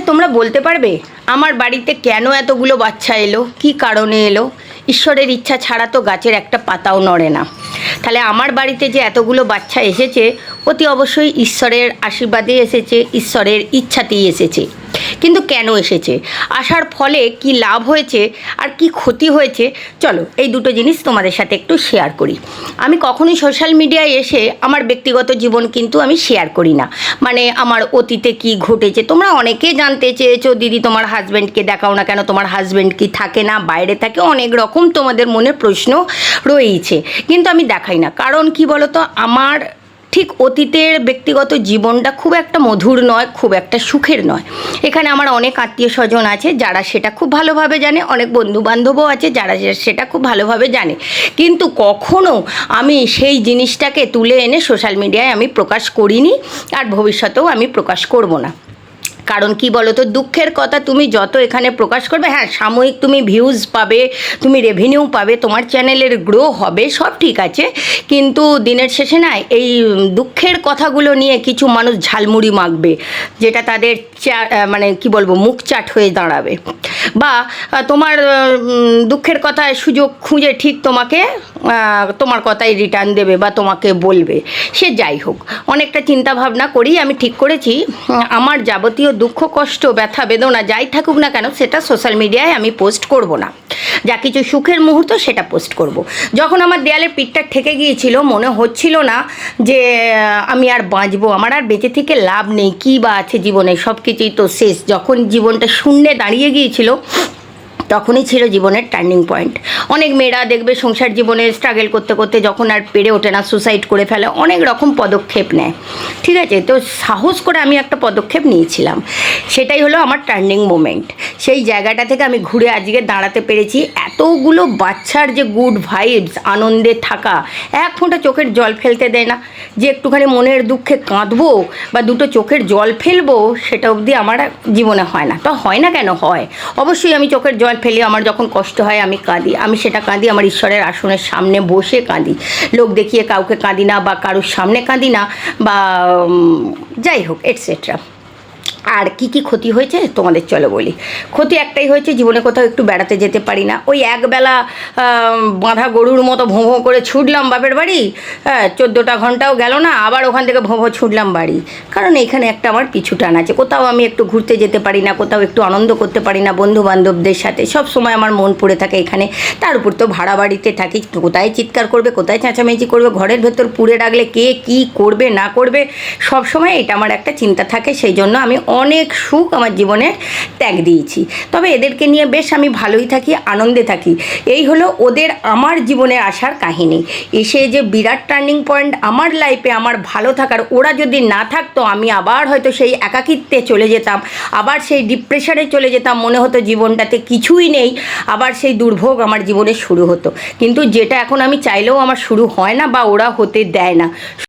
তোমরা বলতে পারবে আমার বাড়িতে কেন এতগুলো বাচ্চা এলো, কী কারণে এলো? ঈশ্বরের ইচ্ছা ছাড়া তো গাছের একটা পাতাও নড়ে না। তাহলে আমার বাড়িতে যে এতগুলো বাচ্চা এসেছে, অতি অবশ্যই ঈশ্বরের আশীর্বাদে এসেছে, ঈশ্বরের ইচ্ছাতেই এসেছে। কিন্তু কেন এসেছে, আসার ফলে কি লাভ হয়েছে আর কি ক্ষতি হয়েছে, চলো এই দুটো জিনিস তোমাদের সাথে একটু শেয়ার করি। আমি কখনোই সোশ্যাল মিডিয়ায় এসে আমার ব্যক্তিগত জীবন কিন্তু আমি শেয়ার করি না। মানে আমার অতীতে কি ঘটেছে, তোমরা অনেকে জানতে চেয়েছো দিদি তোমার হাজব্যান্ডকে দেখাও না কেন, তোমার হাজব্যান্ড কি থাকে না বাইরে থাকে, অনেক রকম তোমাদের মনে প্রশ্ন রয়েছে, কিন্তু আমি দেখাই না। কারণ কি বলো তো, আমার ঠিক অতীতের ব্যক্তিগত জীবনটা খুব একটা মধুর নয়, খুব একটা সুখের নয়। এখানে আমার অনেক আত্মীয় স্বজন আছে যারা সেটা খুব ভালোভাবে জানে, অনেক বন্ধুবান্ধবও আছে যারা সেটা খুব ভালোভাবে জানে, কিন্তু কখনো আমি সেই জিনিসটাকে তুলে এনে সোশ্যাল মিডিয়ায় আমি প্রকাশ করিনি, আর ভবিষ্যতেও আমি প্রকাশ করব না। কারণ কি বলো তো, দুঃখের কথা তুমি যত এখানে প্রকাশ করবে, হ্যাঁ সাময়িক তুমি ভিউজ পাবে, তুমি রেভিনিউ পাবে, তোমার চ্যানেলের গ্রো হবে, সব ঠিক আছে, কিন্তু দিনের শেষে না এই দুঃখের কথাগুলো নিয়ে কিছু মানুষ ঝালমুড়ি মাখবে, যেটা তাদের মানে কি বলবো মুখ চাট হয়ে দাঁড়াবে, বা তোমার দুঃখের কথায় সুযোগ খুঁজে ঠিক তোমাকে তোমার কথাই রিটার্ন দেবে বা তোমাকে বলবে। সে যাই হোক, অনেকটা চিন্তা ভাবনা করেই আমি ঠিক করেছি আমার যাবতীয় দুঃখ কষ্ট ব্যথা বেদনা যাই থাকুক না কেন সেটা সোশ্যাল মিডিয়ায় আমি পোস্ট করব না। যা কিছু সুখের মুহূর্ত সেটা পোস্ট করব। যখন আমার দেয়ালের পিঠটা ঠেকে গিয়েছিল, মনে হচ্ছিল না যে আমি আর বাঁচবো, আমার আর বেঁচে থেকে লাভ নেই, কী বা আছে জীবনে, সব কিছুই তো শেষ, যখন জীবনটা শূন্যে দাঁড়িয়ে গিয়েছিল তখনই ছিল জীবনের টার্নিং পয়েন্ট। অনেক মেয়েরা দেখবে সংসার জীবনে স্ট্রাগল করতে করতে যখন আর পেরে ওঠে না, সুসাইড করে ফেলে, অনেক রকম পদক্ষেপ নেয়, ঠিক আছে? তো সাহস করে আমি একটা পদক্ষেপ নিয়েছিলাম, সেটাই হলো আমার টার্নিং মোমেন্ট। সেই জায়গাটা থেকে আমি ঘুরে আজকে দাঁড়াতে পেরেছি। এতগুলো বাচ্চার যে গুড ভাইবস, আনন্দে থাকা, এক ফোঁটা চোখের জল ফেলতে দেয় না, যে একটুখানি মনের দুঃখে কাঁদবো বা দুটো চোখের জল ফেলবো, সেটা অবধি আমার জীবনে হয় না। তো হয় না কেন, হয় অবশ্যই। আমি চোখের জল ফেলি, আমার যখন কষ্ট হয় আমি কাঁদি, আমি সেটা কাঁদি আমার ঈশ্বরের আসনের সামনে বসে কাঁদি, লোক দেখিয়ে কাউকে কাঁদি না বা কারোর সামনে কাঁদি না, বা যাই হোক এটসেট্রা। আর কি কি ক্ষতি হয়েছে তোমাদের চলো বলি। ক্ষতি একটাই হয়েছে, জীবনে কোথাও একটু বেড়াতে যেতে পারি না। ওই একবেলা বাঁধা গরুর মতো ভোঁ ভোঁ করে ছুটলাম বাপের বাড়ি, 14টা ঘন্টাও গেল না, আবার ওখান থেকে ভোঁ ভোঁ ছুটলাম বাড়ি। কারণ এখানে একটা আমার পিছু টান আছে, কোথাও আমি একটু ঘুরতে যেতে পারি না, কোথাও একটু আনন্দ করতে পারি না বন্ধু বান্ধবদের সাথে, সব সময় আমার মন পড়ে থাকে এখানে। তার উপর তো ভাড়া বাড়িতে থাকি, কোথায় চিৎকার করবে, কোথায় চেঁচামেচি করবে, ঘরের ভেতর পুড়ে রাখলে কে কী করবে না করবে, সব সময় এটা আমার একটা চিন্তা থাকে। সেই জন্য আমি অনেক সুখ আমার জীবনে ত্যাগ দিয়েছি। তবে এদেরকে নিয়ে বেশ আমি ভালোই থাকি, আনন্দে থাকি। এই হলো ওদের আমার জীবনে আসার কাহিনী। এসে যে বিরাট টার্নিং পয়েন্ট আমার লাইফে, আমার ভালো থাকার, ওরা যদি না থাকতো আমি আবার হয়তো সেই একাকিত্বে চলে যেতাম, আবার সেই ডিপ্রেশনে চলে যেতাম, মনে হতো জীবনটাতে কিছুই নেই, আবার সেই দুর্ভোগ আমার জীবনে শুরু হতো। কিন্তু যেটা এখন আমি চাইলেও আমার শুরু হয় না বা ওরা হতে দেয় না।